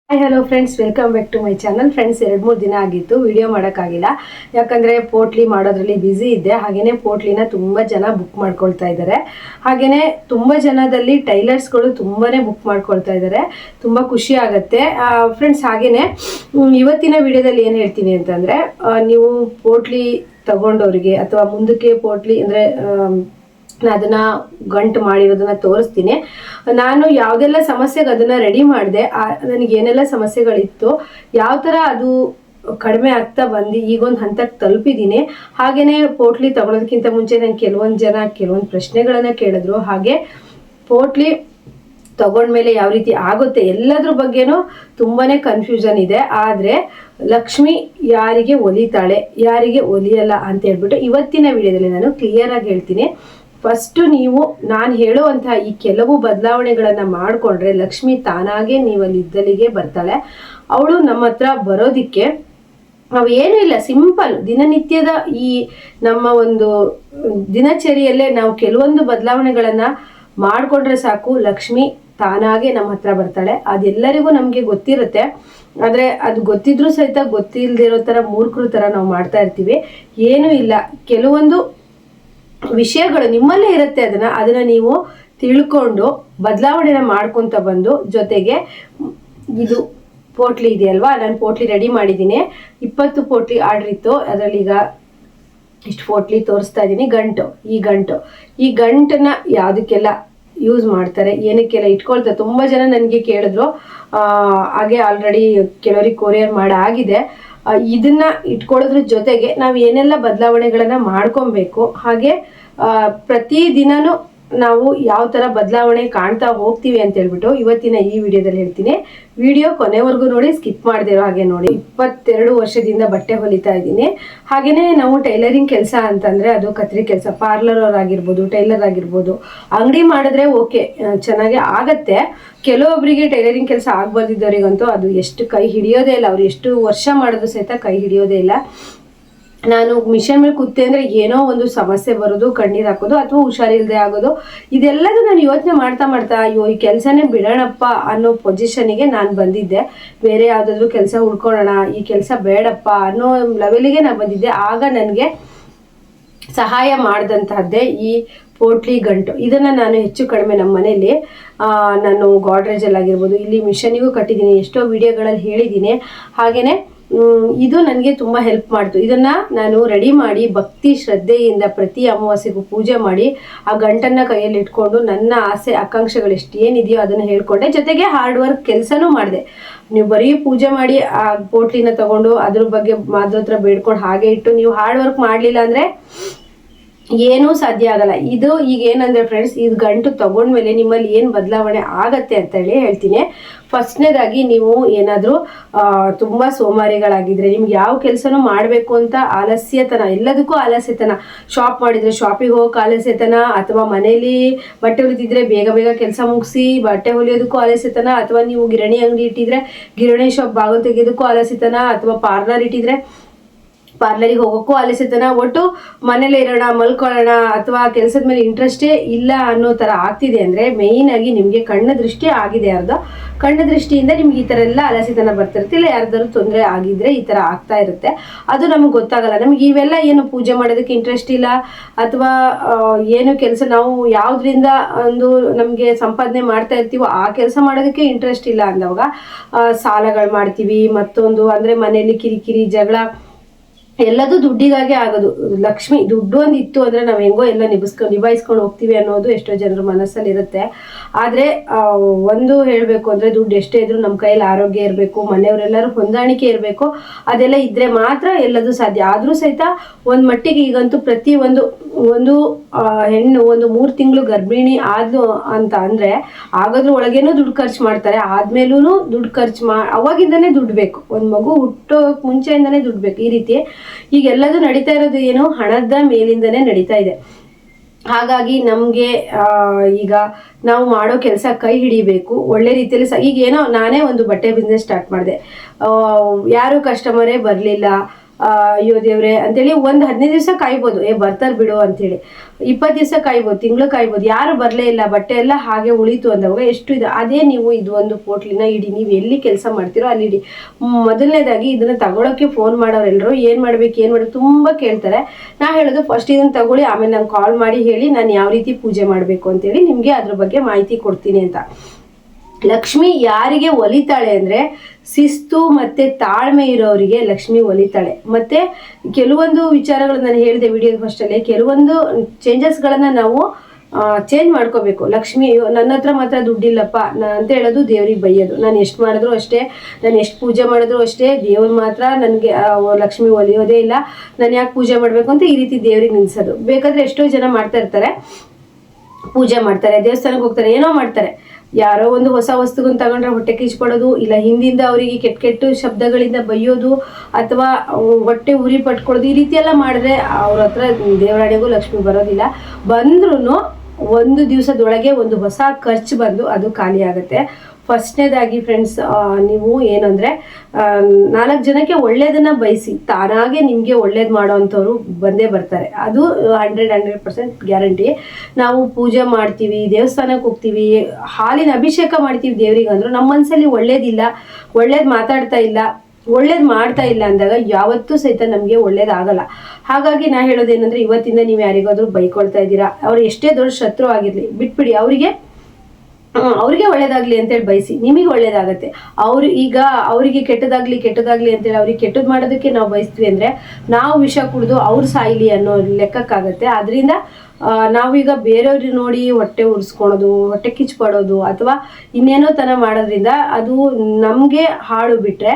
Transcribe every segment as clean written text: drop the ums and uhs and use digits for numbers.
Hi hello friends, welcome back to my channel. Friends, 2-3 ದಿನ ಆಗಿತ್ತು video ಮಾಡೋಕ್ಕಾಗಿಲ್ಲ. ಯಾಕಂದರೆ ಪೋಟ್ಲಿ ಮಾಡೋದ್ರಲ್ಲಿ ಬ್ಯುಸಿ ಇದ್ದೆ. ಹಾಗೆಯೇ ಪೋಟ್ಲಿನ ತುಂಬ ಜನ ಬುಕ್ ಮಾಡ್ಕೊಳ್ತಾ ಇದ್ದಾರೆ. ಹಾಗೆಯೇ ತುಂಬ ಜನದಲ್ಲಿ ಟೈಲರ್ಸ್ಗಳು ತುಂಬಾ ಬುಕ್ ಮಾಡ್ಕೊಳ್ತಾ ಇದ್ದಾರೆ. ತುಂಬ ಖುಷಿ ಆಗುತ್ತೆ ಫ್ರೆಂಡ್ಸ್. ಹಾಗೆಯೇ ಇವತ್ತಿನ ವಿಡಿಯೋದಲ್ಲಿ ಏನು ಹೇಳ್ತೀನಿ ಅಂತಂದರೆ, ನೀವು ಪೋಟ್ಲಿ ತಗೊಂಡವರಿಗೆ ಅಥವಾ ಮುಂದಕ್ಕೆ ಪೋಟ್ಲಿ ಅಂದರೆ ಅದನ್ನ ಗಂಟು ಮಾಡಿರೋದನ್ನ ತೋರಿಸ್ತೀನಿ. ನಾನು ಯಾವುದೆಲ್ಲ ಸಮಸ್ಯೆಗೆ ಅದನ್ನ ರೆಡಿ ಮಾಡಿದೆ, ನನಗೆ ಏನೆಲ್ಲ ಸಮಸ್ಯೆಗಳಿತ್ತು, ಯಾವ ಥರ ಅದು ಕಡಿಮೆ ಆಗ್ತಾ ಬಂದು ಈಗೊಂದು ಹಂತಕ್ಕೆ ತಲುಪಿದ್ದೀನಿ. ಹಾಗೆಯೇ ಪೋಟ್ಲಿ ತಗೊಳ್ಳೋದಕ್ಕಿಂತ ಮುಂಚೆ ನಂಗೆ ಕೆಲವೊಂದು ಪ್ರಶ್ನೆಗಳನ್ನ ಕೇಳಿದ್ರು. ಹಾಗೆ ಪೋಟ್ಲಿ ತಗೊಂಡ್ಮೇಲೆ ಯಾವ ರೀತಿ ಆಗುತ್ತೆ ಎಲ್ಲದ್ರ ಬಗ್ಗೆನೂ ತುಂಬಾನೇ ಕನ್ಫ್ಯೂಷನ್ ಇದೆ. ಆದರೆ ಲಕ್ಷ್ಮಿ ಯಾರಿಗೆ ಒಲಿತಾಳೆ, ಯಾರಿಗೆ ಒಲಿಯಲ್ಲ ಅಂತ ಹೇಳ್ಬಿಟ್ಟು ಇವತ್ತಿನ ವಿಡಿಯೋದಲ್ಲಿ ನಾನು ಕ್ಲಿಯರ್ ಆಗಿ ಹೇಳ್ತೀನಿ. ಫಸ್ಟ್ ನೀವು ನಾನು ಹೇಳುವಂತಹ ಈ ಕೆಲವು ಬದಲಾವಣೆಗಳನ್ನ ಮಾಡಿಕೊಂಡ್ರೆ ಲಕ್ಷ್ಮಿ ತಾನಾಗೆ ನೀವಲ್ಲಿ ಇದ್ದಲ್ಲಿಗೆ ಬರ್ತಾಳೆ. ಅವಳು ನಮ್ಮ ಹತ್ರ ಬರೋದಿಕ್ಕೆ ನಾವು ಏನೂ ಇಲ್ಲ, ಸಿಂಪಲ್ ದಿನನಿತ್ಯದ ಈ ನಮ್ಮ ಒಂದು ದಿನಚರಿಯಲ್ಲೇ ನಾವು ಕೆಲವೊಂದು ಬದಲಾವಣೆಗಳನ್ನ ಮಾಡಿಕೊಂಡ್ರೆ ಸಾಕು, ಲಕ್ಷ್ಮಿ ತಾನಾಗೆ ನಮ್ಮ ಹತ್ರ ಬರ್ತಾಳೆ. ಅದೆಲ್ಲರಿಗೂ ನಮಗೆ ಗೊತ್ತಿರುತ್ತೆ. ಆದರೆ ಅದು ಗೊತ್ತಿದ್ರೂ ಸಹಿತ ಗೊತ್ತಿಲ್ಲದಿರೋ ಥರ ಮೂರ್ಖರು ಥರ ನಾವು ಮಾಡ್ತಾ ಇರ್ತೀವಿ. ಏನೂ ಇಲ್ಲ, ಕೆಲವೊಂದು ವಿಷಯಗಳು ನಿಮ್ಮಲ್ಲೇ ಇರುತ್ತೆ. ಅದನ್ನ ನೀವು ತಿಳ್ಕೊಂಡು ಬದಲಾವಣೆನ ಮಾಡ್ಕೊತ ಬಂದು, ಜೊತೆಗೆ ಇದು ಪೋಟ್ಲಿ ಇದೆಯಲ್ವಾ, ನಾನು ಪೋಟ್ಲಿ ರೆಡಿ ಮಾಡಿದ್ದೀನಿ. 20 ಪೋಟ್ಲಿ ಆರ್ಡರ್ ಇತ್ತು. ಅದರಲ್ಲಿ ಈಗ ಇಷ್ಟು ಪೋಟ್ಲಿ ತೋರಿಸ್ತಾ ಇದ್ದೀನಿ. ಈ ಗಂಟನ್ನ ಯಾವುದಕ್ಕೆಲ್ಲ ಯೂಸ್ ಮಾಡ್ತಾರೆ, ಏನಕ್ಕೆಲ್ಲ ಇಟ್ಕೊಳ್ತಾರೆ, ತುಂಬ ಜನ ನನಗೆ ಕೇಳಿದ್ರು. ಹಾಗೆ ಆಲ್ರೆಡಿ ಕೆಲವರಿಗೆ ಕೊರಿಯರ್ ಮಾಡಾಗಿದೆ. ಇದನ್ನ ಇಟ್ಕೊಳ್ಳೋದ್ರ ಜೊತೆಗೆ ನಾವು ಏನೆಲ್ಲ ಬದಲಾವಣೆಗಳನ್ನ ಮಾಡ್ಕೊಬೇಕು, ಹಾಗೆ ಪ್ರತಿ ದಿನನೂ ನಾವು ಯಾವ ಥರ ಬದಲಾವಣೆ ಕಾಣ್ತಾ ಹೋಗ್ತೀವಿ ಅಂತ ಹೇಳ್ಬಿಟ್ಟು ಇವತ್ತಿನ ಈ ವಿಡಿಯೋದಲ್ಲಿ ಹೇಳ್ತೀನಿ. ವಿಡಿಯೋ ಕೊನೆವರೆಗೂ ನೋಡಿ, ಸ್ಕಿಪ್ ಮಾಡದಿರೋ ಹಾಗೆ ನೋಡಿ. 22 ವರ್ಷದಿಂದ ಬಟ್ಟೆ ಹೊಲಿತಾ ಇದ್ದೀನಿ. ಹಾಗೆಯೇ ನಾವು ಟೈಲರಿಂಗ್ ಕೆಲಸ ಅಂತಂದರೆ ಅದು ಕತ್ರಿ ಕೆಲಸ. ಪಾರ್ಲರ್ ಅವ್ರು ಆಗಿರ್ಬೋದು, ಟೈಲರ್ ಆಗಿರ್ಬೋದು, ಅಂಗಡಿ ಮಾಡಿದ್ರೆ ಓಕೆ ಚೆನ್ನಾಗಿ ಆಗತ್ತೆ. ಕೆಲವೊಬ್ಬರಿಗೆ ಟೈಲರಿಂಗ್ ಕೆಲಸ ಆಗ್ಬಾರ್ದಿದ್ದವರಿಗಂತೂ ಅದು ಎಷ್ಟು ಕೈ ಹಿಡಿಯೋದೇ ಇಲ್ಲ. ಅವ್ರು ಎಷ್ಟು ವರ್ಷ ಮಾಡಿದ್ರು ಸಹಿತ ಕೈ ಹಿಡಿಯೋದೇ ಇಲ್ಲ. ನಾನು ಮಿಷನ್ ಮೇಲೆ ಕೂತೆ ಅಂದರೆ ಏನೋ ಒಂದು ಸಮಸ್ಯೆ ಬರೋದು, ಕಣ್ಣೀರು ಹಾಕೋದು ಅಥವಾ ಹುಷಾರಿಲ್ಲದೆ ಆಗೋದು, ಇದೆಲ್ಲದೂ ನಾನು ಯೋಚನೆ ಮಾಡ್ತಾ ಅಯ್ಯೋ ಈ ಕೆಲಸನೇ ಬಿಡೋಣಪ್ಪ ಅನ್ನೋ ಪೊಸಿಷನಿಗೆ ನಾನು ಬಂದಿದ್ದೆ. ಬೇರೆ ಯಾವುದಾದ್ರೂ ಕೆಲಸ ಹುಡ್ಕೊಳ್ಳೋಣ, ಈ ಕೆಲಸ ಬೇಡಪ್ಪ ಅನ್ನೋ ಲೆವೆಲಿಗೆ ನಾನು ಬಂದಿದ್ದೆ. ಆಗ ನನಗೆ ಸಹಾಯ ಮಾಡಿದಂತಹದ್ದೇ ಈ ಪೋಟ್ಲಿ ಗಂಟು. ಇದನ್ನು ನಾನು ಹೆಚ್ಚು ಕಡಿಮೆ ನಮ್ಮ ಮನೇಲಿ ನಾನು ಗಾಡ್ರೇಜಲ್ಲಿ ಆಗಿರ್ಬೋದು, ಇಲ್ಲಿ ಮಿಷನಿಗೂ ಕಟ್ಟಿದ್ದೀನಿ, ಎಷ್ಟೋ ವಿಡಿಯೋಗಳಲ್ಲಿ ಹೇಳಿದ್ದೀನಿ. ಹಾಗೆಯೇ ಇದು ನನಗೆ ತುಂಬ ಹೆಲ್ಪ್ ಮಾಡ್ತು. ಇದನ್ನು ನಾನು ರೆಡಿ ಮಾಡಿ ಭಕ್ತಿ ಶ್ರದ್ಧೆಯಿಂದ ಪ್ರತಿ ಅಮಾವಾಸ್ಯೆಗೂ ಪೂಜೆ ಮಾಡಿ ಆ ಗಂಟನ್ನು ಕೈಯಲ್ಲಿ ಇಟ್ಕೊಂಡು ನನ್ನ ಆಸೆ ಆಕಾಂಕ್ಷೆಗಳು ಎಷ್ಟು ಏನಿದೆಯೋ ಅದನ್ನು ಹೇಳ್ಕೊಂಡೆ. ಜೊತೆಗೆ ಹಾರ್ಡ್ ವರ್ಕ್ ಕೆಲಸನೂ ಮಾಡಿದೆ. ನೀವು ಬರೀ ಪೂಜೆ ಮಾಡಿ ಆ ಪೋಟ್ಲಿನ ತಗೊಂಡು ಅದ್ರ ಬಗ್ಗೆ ಮಾದ್ರ ಹತ್ರ ಬೇಡ್ಕೊಂಡು ಹಾಗೆ ಇಟ್ಟು ನೀವು ಹಾರ್ಡ್ ವರ್ಕ್ ಮಾಡಲಿಲ್ಲ ಅಂದರೆ ಏನೂ ಸಾಧ್ಯ ಆಗಲ್ಲ. ಇದು ಈಗ ಏನಂದ್ರೆ ಫ್ರೆಂಡ್ಸ್, ಇದು ಗಂಟು ತಗೊಂಡ್ಮೇಲೆ ನಿಮ್ಮಲ್ಲಿ ಏನು ಬದಲಾವಣೆ ಆಗತ್ತೆ ಅಂತ ಹೇಳಿ ಹೇಳ್ತೀನಿ. ಫಸ್ಟ್ನೇದಾಗಿ ನೀವು ಏನಾದರೂ ತುಂಬ ಸೋಮಾರಿಗಳಾಗಿದ್ರೆ, ನಿಮ್ಗೆ ಯಾವ ಕೆಲಸನೂ ಮಾಡಬೇಕು ಅಂತ ಆಲಸ್ಯತನ, ಎಲ್ಲದಕ್ಕೂ ಆಲಸ್ಯತನ, ಶಾಪ್ ಮಾಡಿದರೆ ಶಾಪಿಗೆ ಹೋಗೋಕೆ ಆಲಸ್ಯತನ, ಅಥವಾ ಮನೇಲಿ ಬಟ್ಟೆ ಹೊಲಿತಿದ್ರೆ ಬೇಗ ಬೇಗ ಕೆಲಸ ಮುಗಿಸಿ ಬಟ್ಟೆ ಹೊಲಿಯೋದಕ್ಕೂ ಆಲಸ್ಯತನ, ಅಥವಾ ನೀವು ಗಿರಣಿ ಅಂಗಡಿ ಇಟ್ಟಿದ್ರೆ ಗಿರಣಿ ಶಾಪ್ ಬಾಗಿಲು ತೆಗೆಯೋದಕ್ಕೂ ಆಲಸ್ಯತನ, ಅಥವಾ ಪಾರ್ಲರ್ ಇಟ್ಟಿದ್ರೆ ಪಾರ್ಲರಿಗೆ ಹೋಗೋಕ್ಕೂ ಆಲಸ್ಯತನ, ಒಟ್ಟು ಮನೇಲೆ ಇರೋಣ, ಮಲ್ಕೊಳ್ಳೋಣ, ಅಥವಾ ಕೆಲಸದ ಮೇಲೆ ಇಂಟ್ರೆಸ್ಟೇ ಇಲ್ಲ ಅನ್ನೋ ಥರ ಆಗ್ತಿದೆ ಅಂದರೆ ಮೇಯ್ನ್ ಆಗಿ ನಿಮಗೆ ಕಣ್ಣ ದೃಷ್ಟಿ ಆಗಿದೆ. ಕಣ್ಣ ದೃಷ್ಟಿಯಿಂದ ನಿಮ್ಗೆ ಈ ಥರ ಎಲ್ಲ ಆಲಸ್ಯತನ ಬರ್ತಿರುತ್ತೆ. ಇಲ್ಲ ಯಾರ್ದಾದ್ರು ತೊಂದರೆ ಆಗಿದ್ರೆ ಈ ಥರ ಆಗ್ತಾ ಇರುತ್ತೆ. ಅದು ನಮ್ಗೆ ಗೊತ್ತಾಗಲ್ಲ. ನಮ್ಗೆ ಇವೆಲ್ಲ ಏನು ಪೂಜೆ ಮಾಡೋದಕ್ಕೆ ಇಂಟ್ರೆಸ್ಟ್ ಇಲ್ಲ, ಅಥವಾ ಏನು ಕೆಲಸ ನಾವು ಯಾವುದರಿಂದ ಒಂದು ನಮಗೆ ಸಂಪಾದನೆ ಮಾಡ್ತಾ ಇರ್ತೀವೋ ಆ ಕೆಲಸ ಮಾಡೋದಕ್ಕೆ ಇಂಟ್ರೆಸ್ಟ್ ಇಲ್ಲ ಅಂದವಾಗ ಸಾಲಗಳು ಮಾಡ್ತೀವಿ. ಮತ್ತೊಂದು ಅಂದರೆ ಮನೆಯಲ್ಲಿ ಕಿರಿಕಿರಿ, ಜಗಳ, ಎಲ್ಲದೂ ದುಡ್ಡಿಗಾಗೆ ಆಗೋದು. ಲಕ್ಷ್ಮಿ ದುಡ್ಡು ಒಂದು ಇತ್ತು ಅಂದರೆ ನಾವು ಹೆಂಗೋ ಎಲ್ಲ ನಿಭಾಯಿಸ್ಕೊಂಡು ಹೋಗ್ತೀವಿ ಅನ್ನೋದು ಎಷ್ಟೋ ಜನರ ಮನಸ್ಸಲ್ಲಿ ಇರುತ್ತೆ. ಆದರೆ ಒಂದು ಹೇಳಬೇಕು ಅಂದರೆ ದುಡ್ಡು ಎಷ್ಟೇ ಇದ್ರೂ ನಮ್ಮ ಕೈಯಲ್ಲಿ ಆರೋಗ್ಯ ಇರಬೇಕು, ಮನೆಯವರೆಲ್ಲರೂ ಹೊಂದಾಣಿಕೆ ಇರಬೇಕು. ಅದೆಲ್ಲ ಇದ್ದರೆ ಮಾತ್ರ ಎಲ್ಲದೂ ಸಾಧ್ಯ. ಆದರೂ ಸಹಿತ ಒಂದು ಮಟ್ಟಿಗೆ ಈಗಂತೂ ಪ್ರತಿ ಒಂದು ಹೆಣ್ಣು ಒಂದು 3 ತಿಂಗಳು ಗರ್ಭಿಣಿ ಆದ್ಲು ಅಂತ ಅಂದರೆ ಆಗೋದ್ರ ಒಳಗೇನೂ ದುಡ್ಡು ಖರ್ಚು ಮಾಡ್ತಾರೆ, ಆದ್ಮೇಲೂ ದುಡ್ಡು ಖರ್ಚು ಅವಾಗಿಂದನೇ ದುಡ್ಡು ಬೇಕು. ಒಂದು ಮಗು ಹುಟ್ಟೋಕೆ ಮುಂಚೆಯಿಂದನೇ ದುಡ್ಡು ಬೇಕು. ಈ ರೀತಿ ಈಗೆಲ್ಲದೂ ನಡೀತಾ ಇರೋದು ಏನು, ಹಣದ ಮೇಲಿಂದನೇ ನಡೀತಾ ಇದೆ. ಹಾಗಾಗಿ ನಮಗೆ ಈಗ ನಾವು ಮಾಡೋ ಕೆಲಸ ಕೈ ಹಿಡಿಬೇಕು ಒಳ್ಳೆ ರೀತಿಯಲ್ಲಿ. ಈಗ ಏನೋ ನಾನೇ ಒಂದು ಬಟ್ಟೆ ಬಿಸ್ನೆಸ್ ಸ್ಟಾರ್ಟ್ ಮಾಡಿದೆ, ಯಾರು ಕಸ್ಟಮರೇ ಬರಲಿಲ್ಲ. ಅಯ್ಯೋ ದೇವ್ರೆ ಅಂತೇಳಿ ಒಂದು 15 ದಿವಸ ಕಾಯ್ಬೋದು, ಬರ್ತಾರ ಬಿಡು ಅಂತೇಳಿ. 20 ದಿವಸ ಕಾಯ್ಬೋದು, ತಿಂಗಳು ಕಾಯ್ಬೋದು, ಯಾರು ಬರಲೇ ಇಲ್ಲ, ಬಟ್ಟೆ ಎಲ್ಲ ಹಾಗೆ ಉಳಿತು ಅಂದಾಗ ಎಷ್ಟು ಇದು. ಅದೇ ನೀವು ಇದು ಒಂದು ಪೋಟ್ಲಿನ ಇಡಿ, ನೀವು ಎಲ್ಲಿ ಕೆಲಸ ಮಾಡ್ತೀರೋ ಅಲ್ಲಿ ಇಡಿ. ಮೊದಲನೇದಾಗಿ ಇದನ್ನ ತಗೊಳಕ್ಕೆ ಫೋನ್ ಮಾಡೋರೆಲ್ಲರೂ ಏನು ಮಾಡ್ಬೇಕು ತುಂಬ ಕೇಳ್ತಾರೆ. ನಾ ಹೇಳೋದು ಫಸ್ಟ್ ಇದನ್ನ ತಗೊಳ್ಳಿ, ಆಮೇಲೆ ನಂಗೆ ಕಾಲ್ ಮಾಡಿ ಹೇಳಿ ನಾನು ಯಾವ ರೀತಿ ಪೂಜೆ ಮಾಡಬೇಕು ಅಂತೇಳಿ ನಿಮಗೆ ಅದ್ರ ಬಗ್ಗೆ ಮಾಹಿತಿ ಕೊಡ್ತೀನಿ ಅಂತ. ಲಕ್ಷ್ಮಿ ಯಾರಿಗೆ ಒಲಿತಾಳೆ ಅಂದ್ರೆ ಶಿಸ್ತು ಮತ್ತೆ ತಾಳ್ಮೆ ಇರೋರಿಗೆ ಲಕ್ಷ್ಮಿ ಒಲಿತಾಳೆ. ಮತ್ತೆ ಕೆಲವೊಂದು ವಿಚಾರಗಳು ನಾನು ಹೇಳಿದೆ ವಿಡಿಯೋದ ಫಸ್ಟ್ ಅಲ್ಲಿ, ಕೆಲವೊಂದು ಚೇಂಜಸ್ಗಳನ್ನ ನಾವು ಚೇಂಜ್ ಮಾಡ್ಕೋಬೇಕು. ಲಕ್ಷ್ಮಿ ನನ್ನ ಹತ್ರ ಮಾತ್ರ ದುಡ್ಡಿಲ್ಲಪ್ಪ ಅಂತ ಹೇಳೋದು ದೇವ್ರಿಗೆ ಬೈಯೋದು. ನಾನು ಎಷ್ಟು ಮಾಡಿದ್ರು ಅಷ್ಟೇ, ನಾನು ಎಷ್ಟು ಪೂಜೆ ಮಾಡಿದ್ರು ಅಷ್ಟೇ, ದೇವ್ರು ಮಾತ್ರ ನನಗೆ ಲಕ್ಷ್ಮಿ ಒಲಿಯೋದೇ ಇಲ್ಲ, ನಾನು ಯಾಕೆ ಪೂಜೆ ಮಾಡಬೇಕು ಅಂತ ಈ ರೀತಿ ದೇವ್ರಿಗೆ ನಿಲ್ಸೋದು. ಬೇಕಾದ್ರೆ ಎಷ್ಟೋ ಜನ ಮಾಡ್ತಾ ಇರ್ತಾರೆ, ಪೂಜೆ ಮಾಡ್ತಾರೆ, ದೇವಸ್ಥಾನಕ್ಕೆ ಹೋಗ್ತಾರೆ, ಏನೋ ಮಾಡ್ತಾರೆ, ಯಾರೋ ಒಂದು ಹೊಸ ವಸ್ತುಗಳನ್ನ ತಗೊಂಡ್ರೆ ಹೊಟ್ಟೆ ಕಿಚ್ಪಡೋದು, ಇಲ್ಲ ಹಿಂದಿಂದ ಅವರಿಗೆ ಕೆಟ್ಟ ಶಬ್ದಗಳಿಂದ ಬೈಯೋದು, ಅಥವಾ ಹೊಟ್ಟೆ ಉರಿ ಪಟ್ಕೊಳ್ಳೋದು, ಈ ರೀತಿ ಎಲ್ಲ ಮಾಡಿದ್ರೆ ಅವ್ರ ಹತ್ರ ದೇವರಾಣಿಗೂ ಲಕ್ಷ್ಮಿ ಬರೋದಿಲ್ಲ. ಬಂದ್ರೂ ಒಂದು ದಿವಸದೊಳಗೆ ಒಂದು ಹೊಸ ಖರ್ಚು ಬಂದು ಅದು ಖಾಲಿ ಆಗುತ್ತೆ. ಫಸ್ಟ್ನೇದಾಗಿ ಫ್ರೆಂಡ್ಸ್, ನೀವು ಏನು ಅಂದರೆ 4 ಜನಕ್ಕೆ ಒಳ್ಳೇದನ್ನ ಬಯಸಿ ತಾನಾಗೆ ನಿಮಗೆ ಒಳ್ಳೇದು ಮಾಡೋವಂಥವ್ರು ಬಂದೇ ಬರ್ತಾರೆ. ಅದು 100% ಗ್ಯಾರಂಟಿ. ನಾವು ಪೂಜೆ ಮಾಡ್ತೀವಿ, ದೇವಸ್ಥಾನಕ್ಕೆ ಹೋಗ್ತೀವಿ, ಹಾಲಿನ ಅಭಿಷೇಕ ಮಾಡ್ತೀವಿ ದೇವ್ರಿಗೆ ಅಂದ್ರು ನಮ್ಮ ಮನಸ್ಸಲ್ಲಿ ಒಳ್ಳೇದಿಲ್ಲ, ಒಳ್ಳೇದು ಮಾತಾಡ್ತಾ ಇಲ್ಲ, ಒಳ್ಳೇದು ಮಾಡ್ತಾ ಇಲ್ಲ ಅಂದಾಗ ಯಾವತ್ತೂ ಸಹಿತ ನಮಗೆ ಒಳ್ಳೇದಾಗಲ್ಲ. ಹಾಗಾಗಿ ನಾ ಹೇಳೋದೇನೆಂದ್ರೆ, ಇವತ್ತಿಂದ ನೀವು ಯಾರಿಗಾದ್ರೂ ಬೈಕೊಳ್ತಾ ಇದ್ದೀರಾ, ಅವ್ರು ಎಷ್ಟೇ ದೊಡ್ಡ ಶತ್ರು ಆಗಿರಲಿ ಬಿಟ್ಬಿಡಿ, ಅವ್ರಿಗೆ ಒಳ್ಳೇದಾಗ್ಲಿ ಅಂತೇಳಿ ಬಯಸಿ, ನಿಮಗೆ ಒಳ್ಳೇದಾಗತ್ತೆ. ಅವರಿಗೆ ಕೆಟ್ಟದಾಗ್ಲಿ ಅಂತೇಳಿ ಅವ್ರಿಗೆ ಕೆಟ್ಟದ್ ಮಾಡೋದಕ್ಕೆ ನಾವು ಬಯಸ್ತೀವಿ ಅಂದ್ರೆ ನಾವು ವಿಷ ಕುಡಿದು ಅವ್ರು ಸಾಯ್ಲಿ ಅನ್ನೋ ಲೆಕ್ಕಕ್ಕಾಗತ್ತೆ. ಅದರಿಂದ ನಾವೀಗ ಬೇರೆಯವ್ರಿಗೆ ನೋಡಿ ಹೊಟ್ಟೆ ಉರ್ಸ್ಕೊಳೋದು, ಹೊಟ್ಟೆ ಕಿಚ್ಪಡೋದು ಅಥವಾ ಇನ್ನೇನೋ ತನ ಮಾಡೋದ್ರಿಂದ ಅದು ನಮಗೆ ಹಾಳು ಬಿಟ್ರೆ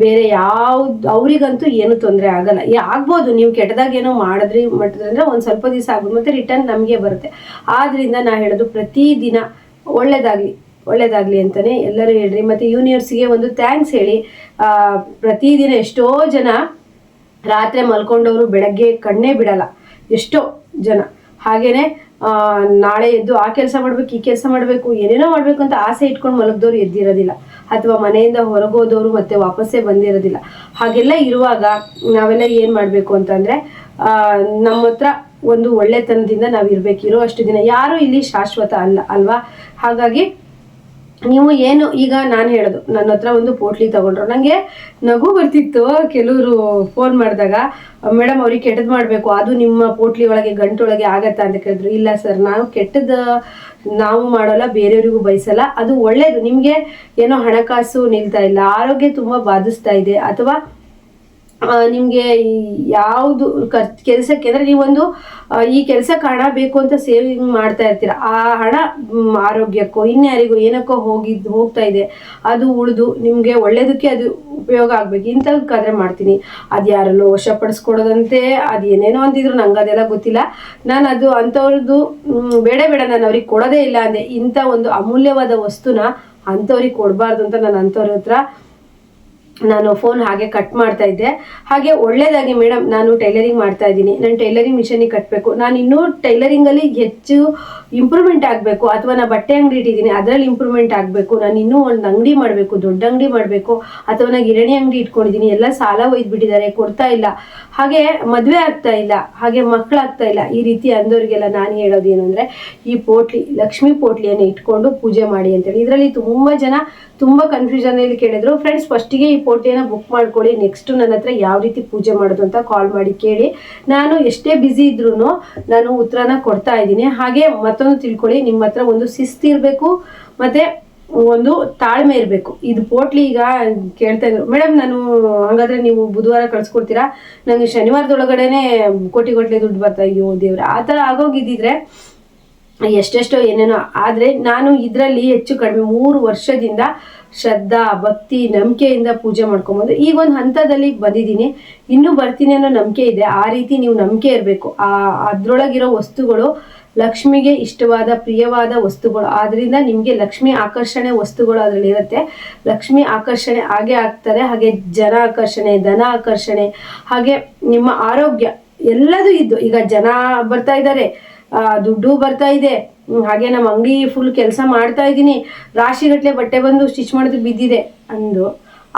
ಬೇರೆ ಯಾವ್ದು ಅವ್ರಿಗಂತೂ ಏನು ತೊಂದರೆ ಆಗಲ್ಲ. ಆಗ್ಬೋದು ನೀವು ಕೆಟ್ಟದಾಗ ಏನೋ ಮಾಡಿದ್ರೆ ಒಂದು ಸ್ವಲ್ಪ ದಿವಸ ಆಗ್ಬೋದು, ಮತ್ತೆ ರಿಟರ್ನ್ ನಮಗೆ ಬರುತ್ತೆ. ಆದ್ರಿಂದ ನಾ ಹೇಳೋದು ಪ್ರತಿದಿನ ಒಳ್ಳೇದಾಗ್ಲಿ ಅಂತಾನೆ ಎಲ್ಲರೂ ಹೇಳ್ರಿ. ಮತ್ತೆ ಯೂನಿವರ್ಸ್ಗೆ ಒಂದು ಥ್ಯಾಂಕ್ಸ್ ಹೇಳಿ. ಪ್ರತಿದಿನ ಎಷ್ಟೋ ಜನ ರಾತ್ರಿ ಮಲ್ಕೊಂಡವರು ಬೆಳಗ್ಗೆ ಕಣ್ಣೇ ಬಿಡಲ್ಲ, ಎಷ್ಟೋ ಜನ. ಹಾಗೇನೆ ನಾಳೆ ಎದ್ದು ಆ ಕೆಲಸ ಮಾಡ್ಬೇಕು, ಈ ಕೆಲಸ ಮಾಡಬೇಕು, ಏನೇನೋ ಮಾಡ್ಬೇಕು ಅಂತ ಆಸೆ ಇಟ್ಕೊಂಡು ಮಲಗ್ದವ್ರು ಎದ್ದಿರೋದಿಲ್ಲ, ಅಥವಾ ಮನೆಯಿಂದ ಹೊರಗೋದವರು ಮತ್ತೆ ವಾಪಸ್ಸೇ ಬಂದಿರೋದಿಲ್ಲ. ಹಾಗೆಲ್ಲ ಇರುವಾಗ ನಾವೆಲ್ಲ ಏನು ಮಾಡಬೇಕು ಅಂತಂದರೆ, ನಮ್ಮ ಹತ್ರ ಒಂದು ಒಳ್ಳೆತನದಿಂದ ನಾವು ಇರಬೇಕು. ಇರೋ ಅಷ್ಟು ದಿನ ಯಾರು ಇಲ್ಲಿ ಶಾಶ್ವತ ಅಲ್ವಾ? ಹಾಗಾಗಿ ನೀವು ಏನು, ಈಗ ನಾನು ಹೇಳೋದು, ನನ್ನ ಹತ್ರ ಒಂದು ಪೋಟ್ಲಿ ತಗೊಂಡ್ರು, ನನಗೆ ನಗು ಬರ್ತಿತ್ತು. ಕೆಲವರು ಫೋನ್ ಮಾಡಿದಾಗ, ಮೇಡಮ್ ಅವ್ರಿಗೆ ಕೆಟ್ಟದ್ದು ಮಾಡಬೇಕು, ಅದು ನಿಮ್ಮ ಪೋಟ್ಲಿ ಒಳಗೆ ಗಂಟೊಳಗೆ ಆಗತ್ತಾ ಅಂತ ಕೇಳಿದ್ರು. ಇಲ್ಲ ಸರ್, ನಾವು ಮಾಡೋಲ್ಲ, ಬೇರೆಯವರಿಗೂ ಬಯಸಲ್ಲ, ಅದು ಒಳ್ಳೇದು. ನಿಮಗೆ ಏನೋ ಹಣಕಾಸು ನಿಲ್ತಾ ಇಲ್ಲ, ಆರೋಗ್ಯ ತುಂಬ ಬಾಧಿಸ್ತಾ ಇದೆ, ಅಥವಾ ನಿಮಗೆ ಯಾವುದು ಕೆಲಸಕ್ಕೆ ಅಂದರೆ ನೀವೊಂದು ಈ ಕೆಲಸಕ್ಕೆ ಹಣ ಬೇಕು ಅಂತ ಸೇವಿಂಗ್ ಮಾಡ್ತಾ ಇರ್ತೀರ, ಆ ಹಣ ಆರೋಗ್ಯಕ್ಕೋ ಇನ್ಯಾರಿಗೋ ಏನಕ್ಕೋ ಹೋಗ್ತಾ ಇದೆ, ಅದು ಉಳಿದು ನಿಮಗೆ ಒಳ್ಳೇದಕ್ಕೆ ಅದು ಉಪಯೋಗ ಆಗ್ಬೇಕು. ಇಂಥದಕ್ಕಾದ್ರೆ ಮಾಡ್ತೀನಿ. ಅದು ಯಾರಲ್ಲೋ ವಶಪಡಿಸ್ಕೊಡೋದಂತೆ, ಅದು ಏನೇನೋ ಅಂತಿದ್ರು, ನಂಗೆ ಅದೆಲ್ಲ ಗೊತ್ತಿಲ್ಲ. ನಾನು ಅದು ಅಂಥವ್ರದ್ದು ಬೇಡ ನಾನು ಅವ್ರಿಗೆ ಕೊಡೋದೇ ಇಲ್ಲ ಅಂದೆ. ಇಂಥ ಒಂದು ಅಮೂಲ್ಯವಾದ ವಸ್ತುನ ಅಂಥವ್ರಿಗೆ ಕೊಡಬಾರ್ದು ಅಂತ ನಾನು ಅಂಥವ್ರ ಹತ್ರ ಫೋನ್ ಹಾಗೆ ಕಟ್ ಮಾಡ್ತಾ ಇದ್ದೆ. ಹಾಗೆ ಒಳ್ಳೇದಾಗಿ, ಮೇಡಮ್ ನಾನು ಟೈಲರಿಂಗ್ ಮಾಡ್ತಾ ಇದ್ದೀನಿ, ನಾನು ಟೈಲರಿಂಗ್ ಮಿಷನಿಗೆ ಕಟ್ಟಬೇಕು, ನಾನು ಇನ್ನೂ ಟೈಲರಿಂಗಲ್ಲಿ ಹೆಚ್ಚು ಇಂಪ್ರೂವ್ಮೆಂಟ್ ಆಗಬೇಕು, ಅಥವಾ ನಾನು ಬಟ್ಟೆ ಅಂಗಡಿ ಇಟ್ಟಿದ್ದೀನಿ ಅದರಲ್ಲಿ ಇಂಪ್ರೂವ್ಮೆಂಟ್ ಆಗಬೇಕು, ನಾನು ಇನ್ನೂ ಒಂದು ಅಂಗಡಿ ಮಾಡಬೇಕು, ದೊಡ್ಡ ಅಂಗಡಿ ಮಾಡಬೇಕು, ಅಥವಾ ನಾನು ಗಿರಣಿ ಅಂಗಡಿ ಇಟ್ಕೊಂಡಿದ್ದೀನಿ, ಎಲ್ಲ ಸಾಲ ಒಯ್ದುಬಿಟ್ಟಿದ್ದಾರೆ, ಕೊಡ್ತಾ ಇಲ್ಲ, ಹಾಗೆ ಮದುವೆ ಆಗ್ತಾ ಇಲ್ಲ, ಹಾಗೆ ಮಕ್ಕಳಾಗ್ತಾ ಇಲ್ಲ, ಈ ರೀತಿ ಅಂದವ್ರಿಗೆಲ್ಲ ನಾನು ಹೇಳೋದು ಏನು ಅಂದರೆ, ಈ ಪೋಟ್ಲಿ, ಲಕ್ಷ್ಮೀ ಪೋಟ್ಲಿಯನ್ನು ಇಟ್ಕೊಂಡು ಪೂಜೆ ಮಾಡಿ ಅಂತೇಳಿ. ಇದರಲ್ಲಿ ತುಂಬ ಜನ ತುಂಬ ಕನ್ಫ್ಯೂಷನಲ್ಲಿ ಕೇಳಿದ್ರು. ಫ್ರೆಂಡ್ಸ್, ಫಸ್ಟಿಗೆ ಈ ಪೋಟ್ಲಿಯನ್ನು ಬುಕ್ ಮಾಡ್ಕೊಳ್ಳಿ, ನೆಕ್ಸ್ಟ್ ನನ್ನ ಹತ್ರ ಯಾವ ರೀತಿ ಪೂಜೆ ಮಾಡೋದು ಅಂತ ಕಾಲ್ ಮಾಡಿ ಕೇಳಿ. ನಾನು ಎಷ್ಟೇ ಬ್ಯುಸಿ ಇದ್ರೂ ನಾನು ಉತ್ತರನ ಕೊಡ್ತಾ ಇದ್ದೀನಿ. ಹಾಗೆ ಮತ್ತೊಂದು ತಿಳ್ಕೊಳ್ಳಿ, ನಿಮ್ಮ ಹತ್ರ ಒಂದು ಶಿಸ್ತಿರಬೇಕು, ಮತ್ತು ಒಂದು ತಾಳ್ಮೆ ಇರಬೇಕು. ಇದು ಪೋಟ್ಲಿ ಈಗ ಕೇಳ್ತಾ ಇದ್ರು, ಮೇಡಮ್ ನಾನು ಹಾಗಾದರೆ ನೀವು ಬುಧವಾರ ಕಳಿಸ್ಕೊಡ್ತೀರಾ, ನನಗೆ ಶನಿವಾರದೊಳಗಡೆನೆ ಕೋಟಿ ದುಡ್ಡು ಬರ್ತಾ, ಅಯ್ಯೋ ದೇವ್ರೆ, ಆ ಥರ ಆಗೋಗಿದ್ದಿದ್ರೆ ಎಷ್ಟೆಷ್ಟೋ ಏನೇನೋ. ಆದರೆ ನಾನು ಇದರಲ್ಲಿ ಹೆಚ್ಚು ಕಡಿಮೆ 3 ವರ್ಷದಿಂದ ಶ್ರದ್ಧಾ ಭಕ್ತಿ ನಂಬಿಕೆಯಿಂದ ಪೂಜೆ ಮಾಡ್ಕೊಂಬಂದು ಈಗ ಒಂದು ಹಂತದಲ್ಲಿ ಬಂದಿದ್ದೀನಿ, ಇನ್ನೂ ಬರ್ತೀನಿ ಅನ್ನೋ ನಂಬಿಕೆ ಇದೆ. ಆ ರೀತಿ ನೀವು ನಂಬಿಕೆ ಇರಬೇಕು. ಅದರೊಳಗಿರೋ ವಸ್ತುಗಳು ಲಕ್ಷ್ಮಿಗೆ ಇಷ್ಟವಾದ ಪ್ರಿಯವಾದ ವಸ್ತುಗಳು, ಆದ್ರಿಂದ ನಿಮಗೆ ಲಕ್ಷ್ಮಿ ಆಕರ್ಷಣೆ ವಸ್ತುಗಳು ಅದರಲ್ಲಿ ಇರುತ್ತೆ. ಲಕ್ಷ್ಮಿ ಆಕರ್ಷಣೆ ಹಾಗೆ ಆಗ್ತಾರೆ, ಹಾಗೆ ಜನ ಆಕರ್ಷಣೆ, ಧನ ಆಕರ್ಷಣೆ, ಹಾಗೆ ನಿಮ್ಮ ಆರೋಗ್ಯ ಎಲ್ಲದೂ ಇದ್ದು. ಈಗ ಜನ ಬರ್ತಾ ಇದ್ದಾರೆ, ದುಡ್ಡು ಬರ್ತಾ ಇದೆ, ಹಾಗೆ ನಮ್ಮ ಅಂಗಡಿ ಫುಲ್ ಕೆಲಸ ಮಾಡ್ತಾ ಇದ್ದೀನಿ, ರಾಶಿಗಟ್ಟಲೆ ಬಟ್ಟೆ ಬಂದು ಸ್ಟಿಚ್ ಮಾಡೋದಕ್ಕೆ ಬಿದ್ದಿದೆ ಅಂದು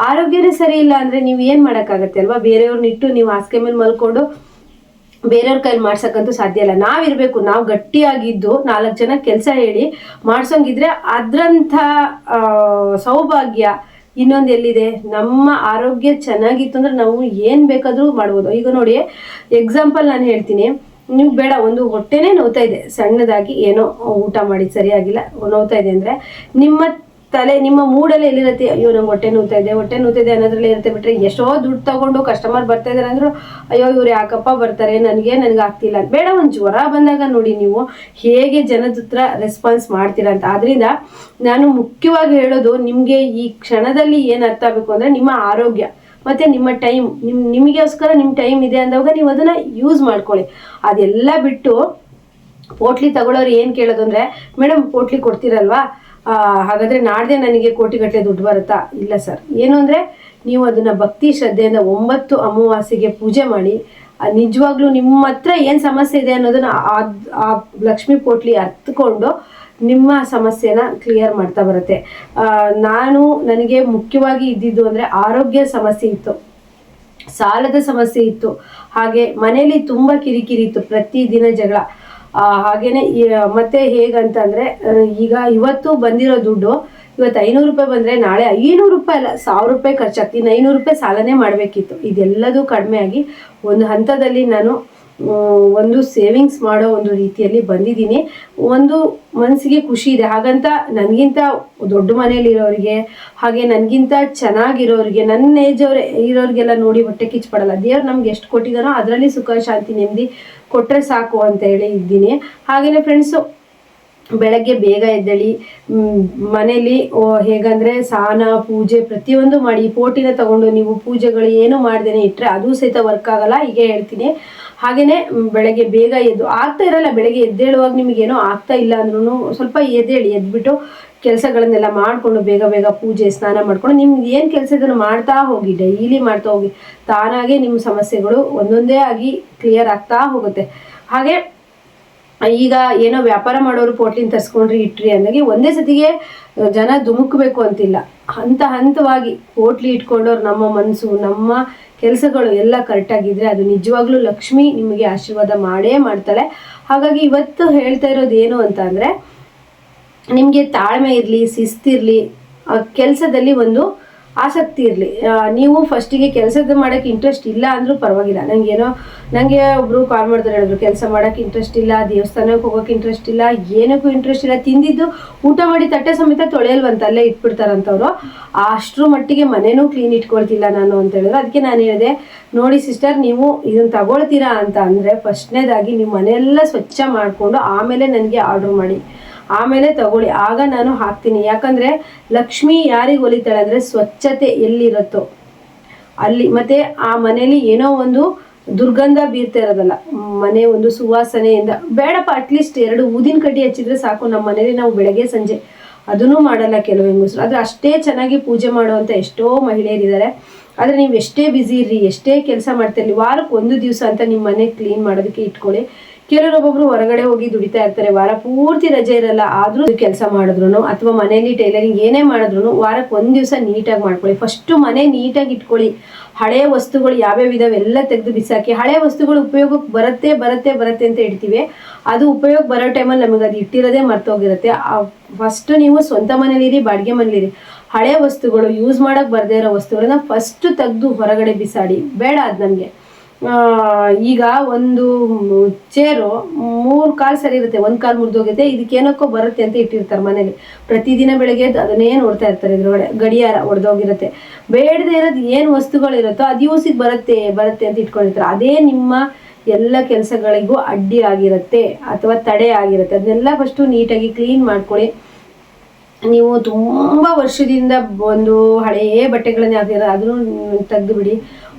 ಆರೋಗ್ಯನೇ ಸರಿ ಇಲ್ಲ ಅಂದರೆ ನೀವು ಏನು ಮಾಡೋಕ್ಕಾಗತ್ತೆ ಅಲ್ವಾ? ಬೇರೆಯವ್ರನ್ನ ಇಟ್ಟು ನೀವು ಹಾಸಿಗೆ ಮೇಲೆ ಮಲ್ಕೊಂಡು ಬೇರೆಯವ್ರ ಕೈಲಿ ಮಾಡ್ಸಕ್ಕಂತೂ ಸಾಧ್ಯ ಇಲ್ಲ. ನಾವಿರಬೇಕು, ನಾವು ಗಟ್ಟಿಯಾಗಿದ್ದು 4 ಜನ ಕೆಲಸ ಹೇಳಿ ಮಾಡ್ಸೋಂಗಿದ್ರೆ ಅದ್ರಂಥ ಸೌಭಾಗ್ಯ ಇನ್ನೊಂದು ಎಲ್ಲಿದೆ? ನಮ್ಮ ಆರೋಗ್ಯ ಚೆನ್ನಾಗಿತ್ತು ಅಂದ್ರೆ ನಾವು ಏನು ಬೇಕಾದರೂ ಮಾಡ್ಬೋದು. ಈಗ ನೋಡಿ, ಎಕ್ಸಾಂಪಲ್ ನಾನು ಹೇಳ್ತೀನಿ, ನೀವು ಬೇಡ ಒಂದು ಹೊಟ್ಟೆನೇ ನೋವ್ತಾ ಇದೆ, ಸಣ್ಣದಾಗಿ ಏನೋ ಊಟ ಮಾಡಿ ಸರಿಯಾಗಿಲ್ಲ ನೋವ್ತಾ ಇದೆ ಅಂದರೆ ನಿಮ್ಮ ತಲೆ, ನಿಮ್ಮ ಮೂಡಲ್ಲಿ ಎಲ್ಲಿರುತ್ತೆ? ಅಯ್ಯೋ ನಂಗೆ ಹೊಟ್ಟೆ ನೋವ್ತಾ ಇದೆ ಅನ್ನೋದ್ರಲ್ಲಿ ಇರುತ್ತೆ. ಬಿಟ್ಟರೆ ಎಷ್ಟೋ ದುಡ್ಡು ತಗೊಂಡು ಕಸ್ಟಮರ್ ಬರ್ತಾ ಇದ್ದಾರೆ ಅಂದ್ರು ಅಯ್ಯೋ ಇವ್ರು ಯಾಕಪ್ಪ ಬರ್ತಾರೆ, ನನಗೆ ಆಗ್ತಿಲ್ಲ. ಬೇಡ, ಒಂದು ಜ್ವರ ಬಂದಾಗ ನೋಡಿ ನೀವು ಹೇಗೆ ಜನದ ಹತ್ರ ರೆಸ್ಪಾನ್ಸ್ ಮಾಡ್ತೀರಾ ಅಂತ. ಆದ್ರಿಂದ ನಾನು ಮುಖ್ಯವಾಗಿ ಹೇಳೋದು, ನಿಮಗೆ ಈ ಕ್ಷಣದಲ್ಲಿ ಏನು ಅರ್ಥ ಆಗಬೇಕು ಅಂದರೆ ನಿಮ್ಮ ಆರೋಗ್ಯ ಮತ್ತು ನಿಮ್ಮ ಟೈಮ್, ನಿಮಗೋಸ್ಕರ ನಿಮ್ಮ ಟೈಮ್ ಇದೆ ಅಂದಾಗ ನೀವು ಅದನ್ನು ಯೂಸ್ ಮಾಡ್ಕೊಳ್ಳಿ. ಅದೆಲ್ಲ ಬಿಟ್ಟು ಪೋಟ್ಲಿ ತಗೊಳ್ಳೋರು ಏನು ಕೇಳೋದು ಅಂದರೆ, ಮೇಡಮ್ ಪೋಟ್ಲಿ ಕೊಡ್ತೀರಲ್ವಾ, ಹಾಗಾದರೆ ನಾಡ್ದೆ ನನಗೆ ಕೋಟಿಗಟ್ಟಲೆ ದುಡ್ಡು ಬರುತ್ತಾ? ಇಲ್ಲ ಸರ್. ಏನು ಅಂದರೆ ನೀವು ಅದನ್ನು ಭಕ್ತಿ ಶ್ರದ್ಧೆಯಿಂದ 9 ಅಮಾವಾಸ್ಯೆಗೆ ಪೂಜೆ ಮಾಡಿ, ನಿಜವಾಗ್ಲೂ ನಿಮ್ಮ ಹತ್ರ ಏನು ಸಮಸ್ಯೆ ಇದೆ ಅನ್ನೋದನ್ನು ಆ ಲಕ್ಷ್ಮೀ ಪೋಟ್ಲಿ ಅರ್ಥಕೊಂಡು ನಿಮ್ಮ ಸಮಸ್ಯೆನ ಕ್ಲಿಯರ್ ಮಾಡ್ತಾ ಬರುತ್ತೆ. ನನಗೆ ಮುಖ್ಯವಾಗಿ ಇದ್ದಿದ್ದು ಅಂದರೆ ಆರೋಗ್ಯ ಸಮಸ್ಯೆ ಇತ್ತು, ಸಾಲದ ಸಮಸ್ಯೆ ಇತ್ತು, ಹಾಗೆ ಮನೇಲಿ ತುಂಬ ಕಿರಿಕಿರಿ ಇತ್ತು, ಪ್ರತಿದಿನ ಜಗಳ. ಹಾಗೇನೆ ಮತ್ತೆ ಹೇಗಂತಂದರೆ, ಈಗ ಇವತ್ತು ಬಂದಿರೋ ದುಡ್ಡು ಇವತ್ತು 500 ರೂಪಾಯಿ ಬಂದರೆ ನಾಳೆ 500 ರೂಪಾಯಿ ಅಲ್ಲ 1000 ರೂಪಾಯಿ ಖರ್ಚಾಗ್ತಿ, 500 ರೂಪಾಯಿ ಸಾಲನೇ ಮಾಡಬೇಕಿತ್ತು. ಇದೆಲ್ಲದೂ ಕಡಿಮೆ ಆಗಿ ಒಂದು ಹಂತದಲ್ಲಿ ನಾನು ಒಂದು ಸೇವಿಂಗ್ಸ್ ಮಾಡೋ ಒಂದು ರೀತಿಯಲ್ಲಿ ಬಂದಿದ್ದೀನಿ. ಒಂದು ಮನಸ್ಸಿಗೆ ಖುಷಿ ಇದೆ. ಹಾಗಂತ ನನಗಿಂತ ದೊಡ್ಡ ಮನೇಲಿ ಇರೋರಿಗೆ, ಹಾಗೆ ನನಗಿಂತ ಚೆನ್ನಾಗಿರೋರಿಗೆ, ನನ್ನ ಏಜ್ ಇರೋರಿಗೆಲ್ಲ ನೋಡಿ ಹೊಟ್ಟೆ ಕಿಚ್ಚಪಡಲ್ಲ. ದೇವ್ರು ನಮ್ಗೆ ಎಷ್ಟು ಕೊಟ್ಟಿದ್ದಾನೋ ಅದರಲ್ಲಿ ಸುಖ ಶಾಂತಿ ನೆಮ್ಮದಿ ಕೊಟ್ಟರೆ ಸಾಕು ಅಂತ ಹೇಳಿ ಇದ್ದೀನಿ. ಹಾಗೆಯೇ ಫ್ರೆಂಡ್ಸು, ಬೆಳಗ್ಗೆ ಬೇಗ ಎದ್ದೇಳಿ, ಮನೇಲಿ ಹೇಗಂದರೆ ಸ್ನಾನ ಪೂಜೆ ಪ್ರತಿಯೊಂದು ಮಾಡಿ. ಪೋಟಿನ ತಗೊಂಡು ನೀವು ಪೂಜೆಗಳು ಏನು ಮಾಡ್ದೇನೆ ಇಟ್ಟರೆ ಅದು ಸಹಿತ ವರ್ಕ್ ಆಗಲ್ಲ, ಹೀಗೆ ಹೇಳ್ತೀನಿ. ಹಾಗೆಯೇ ಬೆಳಗ್ಗೆ ಬೇಗ ಆಗ್ತಾ ಇರಲ್ಲ, ಬೆಳಗ್ಗೆ ಎದ್ದೇಳುವಾಗ ನಿಮಗೇನೋ ಆಗ್ತಾ ಇಲ್ಲ ಅಂದ್ರೂ ಸ್ವಲ್ಪ ಎದ್ಬಿಟ್ಟು ಕೆಲಸಗಳನ್ನೆಲ್ಲ ಮಾಡಿಕೊಂಡು ಬೇಗ ಬೇಗ ಪೂಜೆ ಸ್ನಾನ ಮಾಡ್ಕೊಂಡು ನಿಮ್ಗೆ ಏನು ಕೆಲಸ ಇದನ್ನು ಮಾಡ್ತಾ ಹೋಗಿ, ಡೈಲಿ ಮಾಡ್ತಾ ಹೋಗಿ, ತಾನಾಗೆ ನಿಮ್ಮ ಸಮಸ್ಯೆಗಳು ಒಂದೊಂದೇ ಆಗಿ ಕ್ಲಿಯರ್ ಆಗ್ತಾ ಹೋಗುತ್ತೆ. ಹಾಗೆ ಈಗ ಏನೋ ವ್ಯಾಪಾರ ಮಾಡೋರು ಪೋಟ್ಲಿನ ತರಿಸ್ಕೊಂಡ್ರಿ ಇಟ್ರಿ ಅಂದಾಗೆ ಒಂದೇ ಸತಿಗೆ ಜನ ಧುಮುಕ್ಬೇಕು ಅಂತಿಲ್ಲ. ಹಂತವಾಗಿ ಪೋಟ್ಲಿ ಇಟ್ಕೊಂಡವ್ರು ನಮ್ಮ ಮನಸ್ಸು, ನಮ್ಮ ಕೆಲಸಗಳು ಎಲ್ಲ ಕರೆಕ್ಟಾಗಿದ್ದರೆ ಅದು ನಿಜವಾಗ್ಲೂ ಲಕ್ಷ್ಮಿ ನಿಮಗೆ ಆಶೀರ್ವಾದ ಮಾಡೇ ಮಾಡ್ತಾಳೆ. ಹಾಗಾಗಿ ಇವತ್ತು ಹೇಳ್ತಾ ಇರೋದು ಏನು ಅಂತ ಅಂದರೆ, ನಿಮಗೆ ತಾಳ್ಮೆ ಇರಲಿ, ಶಿಸ್ತಿರಲಿ, ಕೆಲಸದಲ್ಲಿ ಒಂದು ಆಸಕ್ತಿ ಇರಲಿ. ನೀವು ಫಸ್ಟಿಗೆ ಕೆಲಸದ ಮಾಡೋಕ್ಕೆ ಇಂಟ್ರೆಸ್ಟ್ ಇಲ್ಲ ಅಂದರೂ ಪರವಾಗಿಲ್ಲ. ನನಗೆ ಒಬ್ಬರು ಕಾಲ್ ಮಾಡಿದ್ರೆ ಹೇಳಿದ್ರು, ಕೆಲಸ ಮಾಡೋಕ್ಕೆ ಇಂಟ್ರೆಸ್ಟ್ ಇಲ್ಲ, ದೇವಸ್ಥಾನಕ್ಕೆ ಹೋಗೋಕ್ಕೆ ಇಂಟ್ರೆಸ್ಟ್ ಇಲ್ಲ, ಏನಕ್ಕೂ ಇಂಟ್ರೆಸ್ಟ್ ಇಲ್ಲ, ತಿಂದಿದ್ದು ಊಟ ಮಾಡಿ ತಟ್ಟೆ ಸಮೇತ ತೊಳೆಯಲ್ವಂತ ಅಲ್ಲೇ ಇಟ್ಬಿಡ್ತಾರಂತವ್ರು. ಅಷ್ಟರ ಮಟ್ಟಿಗೆ ಮನೇನೂ ಕ್ಲೀನ್ ಇಟ್ಕೊಳ್ತಿಲ್ಲ ನಾನು ಅಂತ ಹೇಳಿದ್ರು. ಅದಕ್ಕೆ ನಾನು ಹೇಳಿದೆ, ನೋಡಿ ಸಿಸ್ಟರ್, ನೀವು ಇದನ್ನು ತಗೊಳ್ತೀರಾ ಅಂತ ಅಂದರೆ ಫಸ್ಟ್ನೇದಾಗಿ ನೀವು ಮನೆಯೆಲ್ಲ ಸ್ವಚ್ಛ ಮಾಡಿಕೊಂಡು ಆಮೇಲೆ ನನಗೆ ಆರ್ಡ್ರ್ ಮಾಡಿ, ಆಮೇಲೆ ತಗೊಳ್ಳಿ, ಆಗ ನಾನು ಹಾಕ್ತೀನಿ. ಯಾಕಂದರೆ ಲಕ್ಷ್ಮಿ ಯಾರಿಗೆ ಒಲಿತಾಳೆ ಅಂದರೆ ಸ್ವಚ್ಛತೆ ಎಲ್ಲಿರುತ್ತೋ ಅಲ್ಲಿ. ಮತ್ತು ಆ ಮನೇಲಿ ಏನೋ ಒಂದು ದುರ್ಗಂಧ ಬೀರ್ತಾ ಇರೋದಲ್ಲ, ಮನೆ ಒಂದು ಸುವಾಸನೆಯಿಂದ ಬೇಡಪ್ಪ, ಅಟ್ಲೀಸ್ಟ್ 2 ಊದಿನ ಕಡ್ಡಿ ಹಚ್ಚಿದ್ರೆ ಸಾಕು. ನಮ್ಮ ಮನೇಲಿ ನಾವು ಬೆಳಗ್ಗೆ ಸಂಜೆ ಅದನ್ನೂ ಮಾಡಲ್ಲ ಕೆಲವು ಹೆಂಗಸರು, ಆದರೆ ಅಷ್ಟೇ ಚೆನ್ನಾಗಿ ಪೂಜೆ ಮಾಡುವಂಥ ಎಷ್ಟೋ ಮಹಿಳೆಯರಿದ್ದಾರೆ. ಆದರೆ ನೀವು ಎಷ್ಟೇ ಬ್ಯುಸಿ ಇರ್ರಿ, ಎಷ್ಟೇ ಕೆಲಸ ಮಾಡ್ತಿರಲಿ, ವಾರಕ್ಕೆ 1 ದಿವಸ ಅಂತ ನಿಮ್ಮ ಮನೆ ಕ್ಲೀನ್ ಮಾಡೋದಕ್ಕೆ ಇಟ್ಕೊಳ್ಳಿ. ಕೆಲವರೊಬ್ಬೊಬ್ರು ಹೊರಗಡೆ ಹೋಗಿ ದುಡಿತಾ ಇರ್ತಾರೆ, ವಾರ ಪೂರ್ತಿ ರಜೆ ಇರಲ್ಲ, ಆದರೂ ಕೆಲಸ ಮಾಡಿದ್ರು ಅಥವಾ ಮನೇಲಿ ಟೈಲರಿಂಗ್ ಏನೇ ಮಾಡಿದ್ರು ವಾರಕ್ಕೆ 1 ದಿವಸ ನೀಟಾಗಿ ಮಾಡ್ಕೊಳ್ಳಿ. ಫಸ್ಟು ಮನೆ ನೀಟಾಗಿ ಇಟ್ಕೊಳ್ಳಿ. ಹಳೆಯ ವಸ್ತುಗಳು ಯಾವ್ಯಾವ ಇದಾವೆ ಎಲ್ಲ ತೆಗೆದು ಬಿಸಾಕಿ. ಹಳೆಯ ವಸ್ತುಗಳು ಉಪಯೋಗಕ್ಕೆ ಬರುತ್ತೆ ಅಂತ ಇಡ್ತೀವಿ, ಅದು ಉಪಯೋಗ ಬರೋ ಟೈಮಲ್ಲಿ ನಮಗೆ ಅದು ಇಟ್ಟಿರೋದೇ ಮರ್ತೋಗಿರುತ್ತೆ. ಫಸ್ಟು ನೀವು ಸ್ವಂತ ಮನೇಲಿರಿ, ಬಾಡಿಗೆ ಮನೇಲಿರಿ, ಹಳೆಯ ವಸ್ತುಗಳು ಯೂಸ್ ಮಾಡೋಕ್ಕೆ ಬರದೇ ಇರೋ ವಸ್ತುಗಳನ್ನ ಫಸ್ಟು ತೆಗೆದು ಹೊರಗಡೆ ಬಿಸಾಡಿ. ಬೇಡ ಅದು ನಮಗೆ. ಈಗ ಒಂದು ಚೇರು 3 ಕಾಲು ಸರಿ ಇರುತ್ತೆ, 1 ಕಾಲು ಮುರಿದೋಗುತ್ತೆ, ಇದಕ್ಕೇನಕ್ಕೋ ಬರುತ್ತೆ ಅಂತ ಇಟ್ಟಿರ್ತಾರೆ ಮನೇಲಿ. ಪ್ರತಿದಿನ ಬೆಳಗ್ಗೆ ಅದನ್ನೇ ನೋಡ್ತಾ ಇರ್ತಾರೆ, ಇದ್ರೊಳಗಡೆ ಗಡಿಯಾರ ಒಡೆದೋಗಿರುತ್ತೆ. ಬೇಡದೇ ಇರೋದು ಏನು ವಸ್ತುಗಳಿರುತ್ತೋ ಅದು ಯೂಸಿಗೆ ಬರುತ್ತೆ ಅಂತ ಇಟ್ಕೊಂಡಿರ್ತಾರೆ. ಅದೇ ನಿಮ್ಮ ಎಲ್ಲ ಕೆಲಸಗಳಿಗೂ ಅಡ್ಡಿ ಆಗಿರುತ್ತೆ ಅಥವಾ ತಡೆ ಆಗಿರುತ್ತೆ. ಅದನ್ನೆಲ್ಲ ಫಸ್ಟು ನೀಟಾಗಿ ಕ್ಲೀನ್ ಮಾಡ್ಕೊಳ್ಳಿ. ನೀವು ತುಂಬ ವರ್ಷದಿಂದ ಒಂದು ಹಳೆಯ ಬಟ್ಟೆಗಳನ್ನೇ ಹಾಕಿರೋ ಅದನ್ನು ತೆಗೆದು ಬಿಡಿ.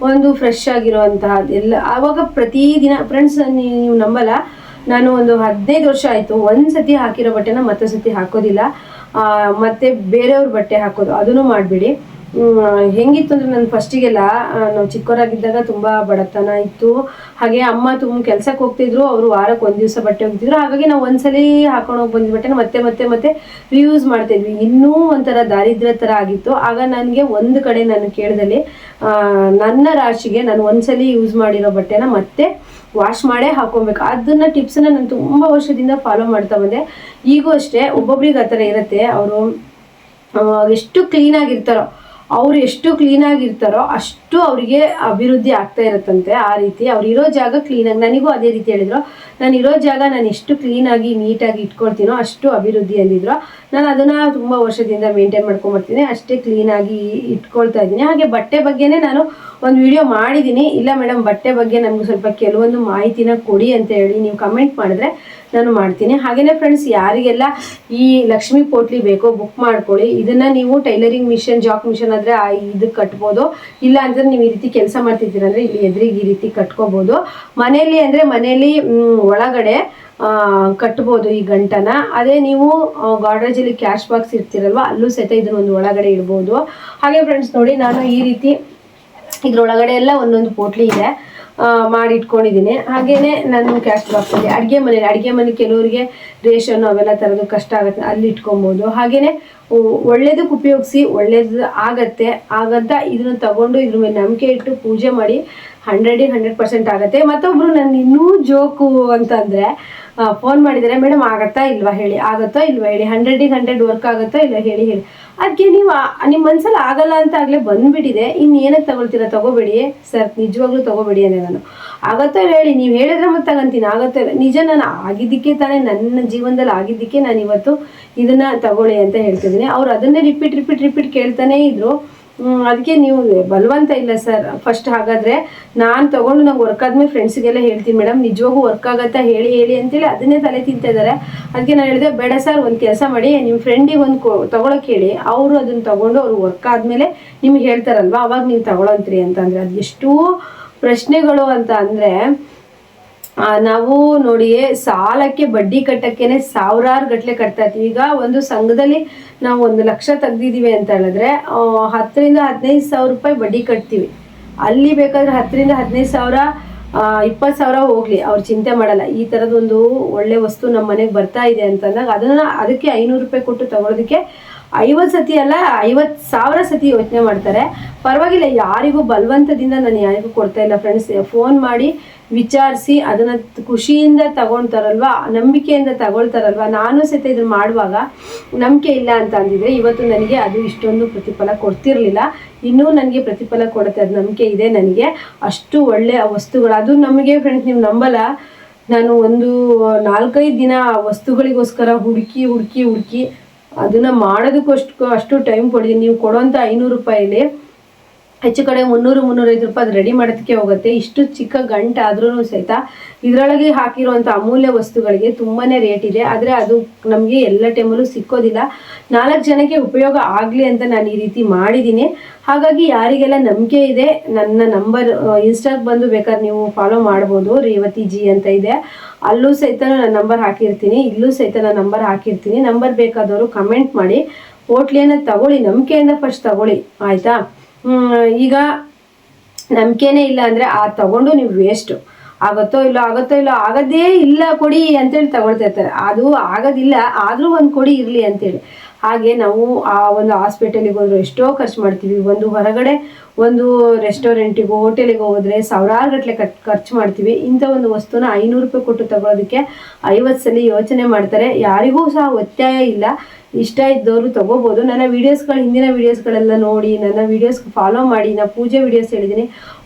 ಒಂದು ಫ್ರೆಶ್ ಆಗಿರೋವಂತಹ ಎಲ್ಲ ಆವಾಗ ಪ್ರತಿದಿನ ಫ್ರೆಂಡ್ಸ್, ನೀವು ನಂಬಲ್ಲ, ನಾನು ಒಂದು 15 ವರ್ಷ ಆಯಿತು ಒಂದು ಸತಿ ಹಾಕಿರೋ ಬಟ್ಟೆನ ಮತ್ತೊಂದು ಸತಿ ಹಾಕೋದಿಲ್ಲ. ಮತ್ತು ಬೇರೆಯವ್ರ ಬಟ್ಟೆ ಹಾಕೋದು ಅದನ್ನು ಮಾಡಿಬಿಡಿ. ಹೆಂಗಿತ್ತು ಅಂದರೆ ನಾನು ಫಸ್ಟಿಗೆಲ್ಲ ನಾವು ಚಿಕ್ಕವರಾಗಿದ್ದಾಗ ತುಂಬ ಬಡತನ ಇತ್ತು. ಹಾಗೆ ಅಮ್ಮ ತುಂಬ ಕೆಲ್ಸಕ್ಕೆ ಹೋಗ್ತಿದ್ರು, ಅವರು ವಾರಕ್ಕೆ ಒಂದು ದಿವಸ ಬಟ್ಟೆ ಹೋಗ್ತಿದ್ರು. ಹಾಗಾಗಿ ನಾವು ಒಂದ್ಸಲಿ ಹಾಕೊಂಡು ಹೋಗಿ ಬಂದಿದ್ದ ಬಟ್ಟೆನ ಮತ್ತೆ ಮತ್ತೆ ಮತ್ತೆ ರಿಯೂಸ್ ಮಾಡ್ತಿದ್ವಿ. ಇನ್ನೂ ಒಂಥರ ದಾರಿದ್ರ್ಯ ಥರ ಆಗಿತ್ತು. ಆಗ ನನಗೆ ಒಂದು ಕಡೆ ನಾನು ಕೇಳಿದಲ್ಲಿ ನನ್ನ ರಾಶಿಗೆ ನಾನು ಒಂದ್ಸಲಿ ಯೂಸ್ ಮಾಡಿರೋ ಬಟ್ಟೆನ ಮತ್ತೆ ವಾಶ್ ಮಾಡೇ ಹಾಕೊಬೇಕು. ಅದನ್ನ ಟಿಪ್ಸನ್ನ ನಾನು ತುಂಬ ವರ್ಷದಿಂದ ಫಾಲೋ ಮಾಡ್ತಾ ಬಂದೆ. ಈಗೂ ಅಷ್ಟೇ ಒಬ್ಬೊಬ್ರಿಗೆ ಆ ಥರ ಇರುತ್ತೆ. ಅವರು ಎಷ್ಟು ಕ್ಲೀನಾಗಿರ್ತಾರೋ ಅಷ್ಟು ಅವರಿಗೆ ಅಭಿವೃದ್ಧಿ ಆಗ್ತಾ ಇರುತ್ತಂತೆ. ಆ ರೀತಿ ಅವ್ರು ಇರೋ ಜಾಗ ಕ್ಲೀನಾಗಿ, ನನಗೂ ಅದೇ ರೀತಿ ಹೇಳಿದ್ರು, ನಾನು ಇರೋ ಜಾಗ ನಾನು ಎಷ್ಟು ಕ್ಲೀನಾಗಿ ನೀಟಾಗಿ ಇಟ್ಕೊಳ್ತೀನೋ ಅಷ್ಟು ಅಭಿವೃದ್ಧಿ ಅಂದಿದ್ರು. ನಾನು ಅದನ್ನು ತುಂಬ ವರ್ಷದಿಂದ ಮೇಂಟೈನ್ ಮಾಡ್ಕೊಂಬರ್ತೀನಿ, ಅಷ್ಟೇ ಕ್ಲೀನಾಗಿ ಇಟ್ಕೊಳ್ತಾ ಇದ್ದೀನಿ. ಹಾಗೆ ಬಟ್ಟೆ ಬಗ್ಗೆನೇ ನಾನು ಒಂದು ವಿಡಿಯೋ ಮಾಡಿದ್ದೀನಿ. ಇಲ್ಲ ಮೇಡಮ್ ಬಟ್ಟೆ ಬಗ್ಗೆ ನಮ್ಗೆ ಸ್ವಲ್ಪ ಕೆಲವೊಂದು ಮಾಹಿತಿನ ಕೊಡಿ ಅಂತ ಹೇಳಿ ನೀವು ಕಮೆಂಟ್ ಮಾಡಿದ್ರೆ ನಾನು ಮಾಡ್ತೀನಿ. ಹಾಗೆಯೇ ಫ್ರೆಂಡ್ಸ್, ಯಾರಿಗೆಲ್ಲ ಈ ಲಕ್ಷ್ಮೀ ಪೋಟ್ಲಿ ಬೇಕೋ ಬುಕ್ ಮಾಡ್ಕೊಳ್ಳಿ. ಇದನ್ನು ನೀವು ಟೈಲರಿಂಗ್ ಮಿಷನ್, ಜಾಕ್ ಮಿಷನ್ ಆದರೆ ಇದಕ್ಕೆ ಕಟ್ಬೋದು. ಇಲ್ಲ ಅಂದರೆ ನೀವು ಈ ರೀತಿ ಕೆಲಸ ಮಾಡ್ತಿದ್ದೀರಂದರೆ ಇಲ್ಲಿ ಎದುರಿಗೆ ಈ ರೀತಿ ಕಟ್ಕೋಬೋದು. ಮನೆಯಲ್ಲಿ ಅಂದರೆ ಮನೆಯಲ್ಲಿ ಒಳಗಡೆ ಕಟ್ಬೋದು ಈ ಗಂಟನ. ಅದೇ ನೀವು ಗಾಡ್ರೇಜಲ್ಲಿ ಕ್ಯಾಶ್ ಬಾಕ್ಸ್ ಇರ್ತೀರಲ್ವ, ಅಲ್ಲೂ ಸಹಿತ ಇದನ್ನ ಒಂದು ಒಳಗಡೆ ಇಡ್ಬೋದು. ಹಾಗೆ ಫ್ರೆಂಡ್ಸ್ ನೋಡಿ, ನಾನು ಈ ರೀತಿ ಇದ್ರೊಳಗಡೆ ಎಲ್ಲ ಒಂದೊಂದು ಪೋಟ್ಲಿ ಇದೆ ಮಾಡಿ ಇಟ್ಕೊಂಡಿದ್ದೀನಿ. ಹಾಗೇನೆ ನಾನು ಕ್ಯಾಶ್ ಬಾಕ್ಸಲ್ಲಿ ಅಡುಗೆ ಮನೆ ಕೆಲವರಿಗೆ ರೇಷನ್ ಅವೆಲ್ಲ ತರೋದು ಕಷ್ಟ ಆಗುತ್ತೆ, ಅಲ್ಲಿ ಇಟ್ಕೊಬೋದು. ಹಾಗೇನೆ ಒಳ್ಳೇದಕ್ಕೆ ಉಪಯೋಗಿಸಿ, ಒಳ್ಳೇದು ಆಗತ್ತ ಇದನ್ನು ತಗೊಂಡು ಇದ್ರ ಮೇಲೆ ನಂಬಿಕೆ ಇಟ್ಟು ಪೂಜೆ ಮಾಡಿ 100% ಆಗುತ್ತೆ. ಮತ್ತೊಬ್ರು ನನ್ನ ಇನ್ನೂ ಜೋಕು ಅಂತಂದರೆ ಫೋನ್ ಮಾಡಿದರೆ, ಮೇಡಮ್ ಆಗುತ್ತಾ ಇಲ್ವಾ ಹೇಳಿ, 100% ವರ್ಕ್ ಆಗುತ್ತಾ ಇಲ್ಲ ಹೇಳಿ. ಅದಕ್ಕೆ ನೀವು ನಿಮ್ಮ ಮನಸ್ಸಲ್ಲಿ ಆಗಲ್ಲ ಅಂತ ಆಗಲೇ ಬಂದುಬಿಟ್ಟಿದೆ, ಏನಕ್ಕೆ ತಗೊಳ್ತೀರಾ, ತಗೋಬೇಡಿ ಸರ್, ನಿಜವಾಗ್ಲೂ ತಗೋಬೇಡಿ ಅಂದರೆ ನಾನು ಆಗತ್ತೋ ಹೇಳಿ, ನೀವು ಹೇಳಿದ್ರೆ ಮತ್ತೆ ತಗೊಂತೀನಿ, ಆಗತ್ತೋ ಇಲ್ಲ. ನಿಜ, ನಾನು ಆಗಿದ್ದಕ್ಕೆ ತಾನೇ, ನನ್ನ ಜೀವನದಲ್ಲಿ ಆಗಿದ್ದಕ್ಕೆ ನಾನು ಇವತ್ತು ಇದನ್ನು ತಗೊಳ್ಳಿ ಅಂತ ಹೇಳ್ತಿದ್ದೀನಿ. ಅವ್ರು ಅದನ್ನೇ ರಿಪೀಟ್ ಕೇಳ್ತಾನೇ ಇದ್ರು. ಅದಕ್ಕೆ ನೀವು ಬಲವಂತ ಇಲ್ಲ ಸರ್. ಫಸ್ಟ್ ಹಾಗಾದರೆ ನಾನು ತೊಗೊಂಡು ನಂಗೆ ವರ್ಕ್ ಆದ್ಮೇಲೆ ಫ್ರೆಂಡ್ಸಿಗೆಲ್ಲ ಹೇಳ್ತೀನಿ, ಮೇಡಮ್ ನಿಜವಾಗೂ ವರ್ಕ್ ಆಗುತ್ತಾ ಹೇಳಿ ಅಂತೇಳಿ ಅದನ್ನೇ ತಲೆ ತಿಂತಾ ಇದ್ದಾರೆ. ಅದಕ್ಕೆ ನಾನು ಹೇಳಿದೆ, ಬೇಡ ಸರ್, ಒಂದು ಕೆಲಸ ಮಾಡಿ, ನಿಮ್ಮ ಫ್ರೆಂಡಿಗೆ ಒಂದು ತೊಗೊಳಕ್ಕೆ ಹೇಳಿ, ಅವರು ಅದನ್ನು ತೊಗೊಂಡು ಅವ್ರು ವರ್ಕ್ ಆದಮೇಲೆ ನಿಮ್ಗೆ ಹೇಳ್ತಾರಲ್ವ, ಅವಾಗ ನೀವು ತಗೊಳಂತ್ರಿ ಅಂತಂದರೆ ಅದು ಎಷ್ಟು ಪ್ರಶ್ನೆಗಳು ಅಂತ ಅಂದರೆ, ನಾವು ನೋಡಿ ಸಾಲಕ್ಕೆ ಬಡ್ಡಿ ಕಟ್ಟಕ್ಕೇನೆ ಸಾವಿರಾರು ಗಟ್ಟಲೆ ಕಟ್ತಾ ಇರ್ತೀವಿ. ಈಗ ಒಂದು ಸಂಘದಲ್ಲಿ ನಾವು 1 ಲಕ್ಷ ತೆಗ್ದಿದ್ದೀವಿ ಅಂತ ಹೇಳಿದ್ರೆ 10,000 to 15,000 ರೂಪಾಯಿ ಬಡ್ಡಿ ಕಟ್ತೀವಿ. ಅಲ್ಲಿ ಬೇಕಾದ್ರೆ 10,000 to 15,000 20,000 ಹೋಗ್ಲಿ, ಅವ್ರು ಚಿಂತೆ ಮಾಡಲ್ಲ. ಈ ಥರದೊಂದು ಒಳ್ಳೆ ವಸ್ತು ನಮ್ಮ ಮನೆಗೆ ಬರ್ತಾ ಇದೆ ಅಂತಂದಾಗ ಅದಕ್ಕೆ 500 ರೂಪಾಯಿ ಕೊಟ್ಟು ತಗೊಳ್ಳೋದಕ್ಕೆ 50 ಸತಿ ಅಲ್ಲ 50,000 ಸತಿ ಯೋಚನೆ ಮಾಡ್ತಾರೆ. ಪರವಾಗಿಲ್ಲ, ಯಾರಿಗೂ ಬಲವಂತದಿಂದ ನಾನು ಯಾರಿಗೂ ಕೊಡ್ತಾ ಇಲ್ಲ ಫ್ರೆಂಡ್ಸ್. ಫೋನ್ ಮಾಡಿ ವಿಚಾರಿಸಿ ಅದನ್ನು ಖುಷಿಯಿಂದ ತಗೊಳ್ತಾರಲ್ವ, ನಂಬಿಕೆಯಿಂದ ತಗೊಳ್ತಾರಲ್ವ. ನಾನು ಸಹಿತ ಇದನ್ನು ಮಾಡುವಾಗ ನಂಬಿಕೆ ಇಲ್ಲ ಅಂತ ಅಂದಿದ್ರೆ ಇವತ್ತು ನನಗೆ ಅದು ಇಷ್ಟೊಂದು ಪ್ರತಿಫಲ ಕೊಡ್ತಿರ್ಲಿಲ್ಲ. ಇನ್ನೂ ನನಗೆ ಪ್ರತಿಫಲ ಕೊಡುತ್ತೆ, ಅದು ನಂಬಿಕೆ ಇದೆ ನನಗೆ. ಅಷ್ಟು ಒಳ್ಳೆಯ ವಸ್ತುಗಳು ಅದು ನಮಗೆ ಫ್ರೆಂಡ್ಸ್, ನೀವು ನಂಬಲ್ಲ, ನಾನು ಒಂದು 4-5 ದಿನ ವಸ್ತುಗಳಿಗೋಸ್ಕರ ಹುಡುಕಿ ಅದನ್ನು ಮಾಡೋದಕ್ಕೂ ಅಷ್ಟು ಟೈಮ್ ಕೊಡಿದ್ದೀನಿ. ನೀವು ಕೊಡೋಂಥ 500 ರೂಪಾಯಲ್ಲಿ ಹೆಚ್ಚು ಕಡೆ 300-305 ರೂಪಾಯಿ ಅದು ರೆಡಿ ಮಾಡೋದಕ್ಕೆ ಹೋಗುತ್ತೆ. ಇಷ್ಟು ಚಿಕ್ಕ ಗಂಟೆ ಆದ್ರೂ ಸಹಿತ ಇದರೊಳಗೆ ಹಾಕಿರುವಂಥ ಅಮೂಲ್ಯ ವಸ್ತುಗಳಿಗೆ ತುಂಬಾ ರೇಟ್ ಇದೆ. ಆದರೆ ಅದು ನಮಗೆ ಎಲ್ಲ ಟೈಮಲ್ಲೂ ಸಿಕ್ಕೋದಿಲ್ಲ. 4 ಜನಕ್ಕೆ ಉಪಯೋಗ ಆಗಲಿ ಅಂತ ನಾನು ಈ ರೀತಿ ಮಾಡಿದ್ದೀನಿ. ಹಾಗಾಗಿ ಯಾರಿಗೆಲ್ಲ ನಂಬಿಕೆ ಇದೆ, ನನ್ನ ನಂಬರ್ ಇನ್ಸ್ಟಾಗೆ ಬಂದು ಬೇಕಾದ್ರೆ ನೀವು ಫಾಲೋ ಮಾಡ್ಬೋದು, ರೇವತಿ ಜಿ ಅಂತ ಇದೆ, ಅಲ್ಲೂ ಸಹಿತ ನಾನು ನಂಬರ್ ಹಾಕಿರ್ತೀನಿ, ಇಲ್ಲೂ ಸಹಿತ ನಾನು ನಂಬರ್ ಹಾಕಿರ್ತೀನಿ. ನಂಬರ್ ಬೇಕಾದವರು ಕಮೆಂಟ್ ಮಾಡಿ ಪೋಟ್ಲಿಯನ್ನು ತಗೊಳ್ಳಿ, ನಂಬಿಕೆಯಿಂದ ಫಸ್ಟ್ ತಗೊಳ್ಳಿ, ಆಯಿತಾ. ಈಗ ನಂಬಿಕೆನೇ ಇಲ್ಲ ಅಂದರೆ ತಗೊಂಡು ನೀವು ವೇಸ್ಟು. ಆಗುತ್ತೋ ಇಲ್ಲೋ ಆಗೋದೇ ಇಲ್ಲ ಕೊಡಿ ಅಂತೇಳಿ ತಗೊಳ್ತಾ ಇರ್ತಾರೆ. ಅದು ಆಗೋದಿಲ್ಲ, ಆದರೂ ಒಂದು ಕೊಡಿ ಇರಲಿ ಅಂತೇಳಿ. ಹಾಗೆ ನಾವು ಆ ಒಂದು ಹಾಸ್ಪಿಟಲಿಗೆ ಹೋದ್ರೆ ಎಷ್ಟೋ ಖರ್ಚು ಮಾಡ್ತೀವಿ, ಒಂದು ಹೊರಗಡೆ ಒಂದು ರೆಸ್ಟೋರೆಂಟಿಗೋ ಹೋಟೆಲಿಗೆ ಹೋದ್ರೆ ಸಾವಿರಾರು ಗಟ್ಟಲೆ ಖರ್ಚು ಮಾಡ್ತೀವಿ. ಇಂಥ ಒಂದು ವಸ್ತುನ 500 ರೂಪಾಯಿ ಕೊಟ್ಟು ತಗೊಳ್ಳೋದಕ್ಕೆ 50 ಸಲ ಯೋಚನೆ ಮಾಡ್ತಾರೆ. ಯಾರಿಗೂ ಸಹ ಒತ್ತಾಯ ಇಲ್ಲ, ಇಷ್ಟ ಇದ್ದವರು ತಗೋಬೋದು. ನನ್ನ ಹಿಂದಿನ ವೀಡಿಯೋಸ್ಗಳೆಲ್ಲ ನೋಡಿ, ನನ್ನ ವೀಡಿಯೋಸ್ ಫಾಲೋ ಮಾಡಿ. ನಾನು ಪೂಜೆ ವೀಡಿಯೋಸ್ ಹೇಳಿದ್ದೀನಿ,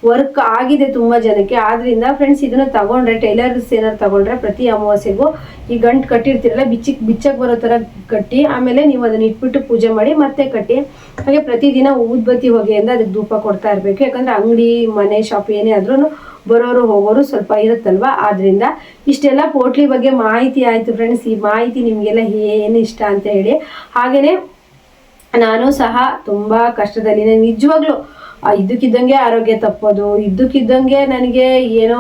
ವರ್ಕ್ ಆಗಿದೆ ತುಂಬ ಜನಕ್ಕೆ. ಆದ್ದರಿಂದ ಫ್ರೆಂಡ್ಸ್, ಇದನ್ನು ತಗೊಂಡ್ರೆ, ಟೈಲರ್ಸ್ ಏನಾದ್ರು ತಗೊಂಡ್ರೆ ಪ್ರತಿ ಅಮಾವಾಸ್ಯೆಗೂ ಈ ಗಂಟು ಕಟ್ಟಿರ್ತೀರಲ್ಲ, ಬಿಚ್ಚಕ್ಕೆ ಬರೋ ಥರ ಕಟ್ಟಿ, ಆಮೇಲೆ ನೀವು ಅದನ್ನು ಇಟ್ಬಿಟ್ಟು ಪೂಜೆ ಮಾಡಿ ಮತ್ತೆ ಕಟ್ಟಿ. ಹಾಗೆ ಪ್ರತಿದಿನ ಊದ್ಬತ್ತಿ ಹೊಗೆಯಿಂದ ಅದಕ್ಕೆ ಧೂಪ ಕೊಡ್ತಾ ಇರಬೇಕು. ಯಾಕಂದರೆ ಅಂಗಡಿ ಮನೆ ಶಾಪ್ ಏನೇ ಆದ್ರೂ ಬರೋರು ಹೋಗೋರು ಸ್ವಲ್ಪ ಇರುತ್ತಲ್ವ. ಆದ್ದರಿಂದ ಇಷ್ಟೆಲ್ಲ ಪೋಟ್ಲಿ ಬಗ್ಗೆ ಮಾಹಿತಿ ಆಯಿತು ಫ್ರೆಂಡ್ಸ್. ಈ ಮಾಹಿತಿ ನಿಮಗೆಲ್ಲ ಏನು ಇಷ್ಟ ಅಂತ ಹೇಳಿ. ಹಾಗೆಯೇ ನಾನು ಸಹ ತುಂಬ ಕಷ್ಟದಲ್ಲಿನೇ, ನಿಜವಾಗ್ಲೂ ಇದ್ದಕ್ಕಿದ್ದಂಗೆ ಆರೋಗ್ಯ ತಪ್ಪೋದು, ಇದ್ದಕ್ಕಿದ್ದಂಗೆ ನನಗೆ ಏನೋ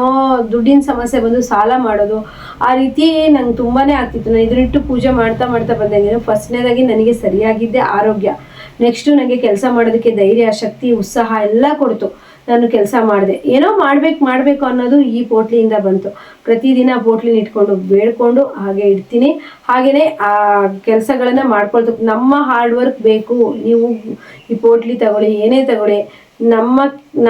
ದುಡ್ಡಿನ ಸಮಸ್ಯೆ ಬಂದು ಸಾಲ ಮಾಡೋದು, ಆ ರೀತಿ ನಂಗೆ ತುಂಬಾ ಆಗ್ತಿತ್ತು. ನಾನು ಇದನ್ನಿಟ್ಟು ಪೂಜೆ ಮಾಡ್ತಾ ಬಂದಂಗೆ ಫಸ್ಟ್ನೇದಾಗಿ ನನಗೆ ಸರಿಯಾಗಿದ್ದೆ ಆರೋಗ್ಯ. ನೆಕ್ಸ್ಟು ನನಗೆ ಕೆಲಸ ಮಾಡೋದಕ್ಕೆ ಧೈರ್ಯ, ಶಕ್ತಿ, ಉತ್ಸಾಹ ಎಲ್ಲ ಕೊಡ್ತು. ನಾನು ಕೆಲಸ ಮಾಡಿದೆ, ಏನೋ ಮಾಡಬೇಕು ಅನ್ನೋದು ಈ ಪೋಟ್ಲಿಯಿಂದ ಬಂತು. ಪ್ರತಿದಿನ ಪೋಟ್ಲಿನ ಇಟ್ಕೊಂಡು ಬೇಡ್ಕೊಂಡು ಹಾಗೆ ಇಡ್ತೀನಿ. ಹಾಗೆಯೇ ಆ ಕೆಲಸಗಳನ್ನು ಮಾಡ್ಕೊಳ್ತು. ನಮ್ಮ ಹಾರ್ಡ್ ವರ್ಕ್ ಬೇಕು. ನೀವು ಈ ಪೋಟ್ಲಿ ತಗೊಳ್ಳಿ, ಏನೇ ತಗೊಳ್ಳಿ,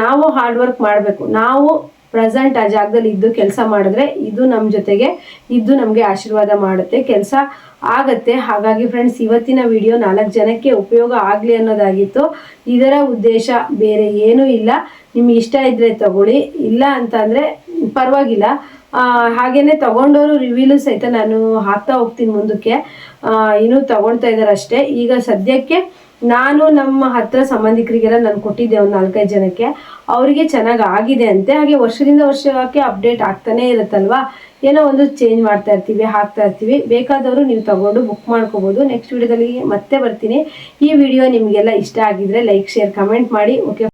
ನಾವು ಹಾರ್ಡ್ ವರ್ಕ್ ಮಾಡಬೇಕು. ನಾವು ಪ್ರೆಸೆಂಟ್ ಆ ಜಾಗದಲ್ಲಿ ಇದ್ದು ಕೆಲಸ ಮಾಡಿದ್ರೆ ಇದು ನಮ್ಮ ಜೊತೆಗೆ ಇದ್ದು ನಮಗೆ ಆಶೀರ್ವಾದ ಮಾಡುತ್ತೆ, ಕೆಲಸ ಆಗತ್ತೆ. ಹಾಗಾಗಿ ಫ್ರೆಂಡ್ಸ್, ಇವತ್ತಿನ ವಿಡಿಯೋ 4 ಜನಕ್ಕೆ ಉಪಯೋಗ ಆಗಲಿ ಅನ್ನೋದಾಗಿತ್ತು. ಇದರ ಉದ್ದೇಶ ಬೇರೆ ಏನೂ ಇಲ್ಲ. ನಿಮ್ಗೆ ಇಷ್ಟ ಇದ್ದರೆ ತಗೊಳ್ಳಿ, ಇಲ್ಲ ಅಂತಂದರೆ ಪರವಾಗಿಲ್ಲ. ಹಾಗೆಯೇ ತಗೊಂಡವರು ರಿವ್ಯೂಲು ಸಹಿತ ನಾನು ಹಾಕ್ತಾ ಹೋಗ್ತೀನಿ ಮುಂದಕ್ಕೆ. ಇನ್ನೂ ತಗೊಳ್ತಾ ಇದ್ದಾರೆ ಅಷ್ಟೇ. ಈಗ ಸದ್ಯಕ್ಕೆ ನಾನು ನಮ್ಮ ಹತ್ರ ಸಂಬಂಧಿಕರಿಗೆಲ್ಲ ನಾನು ಕೊಟ್ಟಿದ್ದೆ ಒಂದು 4-5 ಜನಕ್ಕೆ. ಅವರಿಗೆ ಚೆನ್ನಾಗಿ ಆಗಿದೆ ಅಂತೆ. ಹಾಗೆ ವರ್ಷದಿಂದ ವರ್ಷಕ್ಕೆ ಅಪ್ಡೇಟ್ ಆಗ್ತಾನೇ ಇರುತ್ತಲ್ವಾ, ಏನೋ ಒಂದು ಚೇಂಜ್ ಮಾಡ್ತಾ ಇರ್ತೀವಿ, ಹಾಕ್ತಾ ಇರ್ತೀವಿ. ಬೇಕಾದವರು ನೀವು ತಗೊಂಡು ಬುಕ್ ಮಾಡ್ಕೋಬೋದು. ನೆಕ್ಸ್ಟ್ ವಿಡಿಯೋದಲ್ಲಿ ಮತ್ತೆ ಬರ್ತೀನಿ. ಈ ವಿಡಿಯೋ ನಿಮಗೆಲ್ಲ ಇಷ್ಟ ಆಗಿದ್ರೆ ಲೈಕ್, ಶೇರ್, ಕಮೆಂಟ್ ಮಾಡಿ. ಓಕೆ.